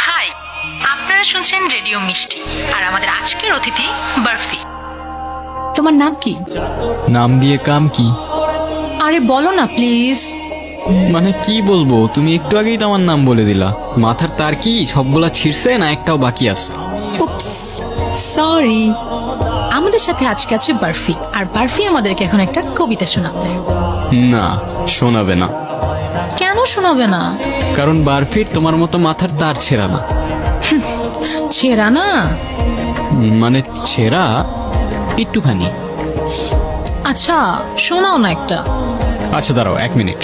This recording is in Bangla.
হাই, আপনারা শুনছেন রেডিও মিষ্টি, আর আমাদের আজকের অতিথি বরফি। তোমার নাম কি? নাম দিয়ে কাম কি? আরে বলো না প্লিজ। মানে কি বলবো, তুমি একটু আগেই তো আমার নাম বলে দিলা। মাথার তার কি সবগুলা ছিঁড়ছে না একটাও বাকি আছে? উপস, সরি। আমাদের সাথে আজকে আছে বরফি, আর বরফি আমাদেরকে এখন একটা কবিতা শোনাবে। না, শোনাবে না। কেন শোনাবে না? কারণ বারফির তোমার মতো মাথার তার ছেঁড়া না। ছেঁড়া না? মানে ছেঁড়া একটুখানি। আচ্ছা শোনাও না একটা। আচ্ছা দাঁড়াও 1 মিনিট।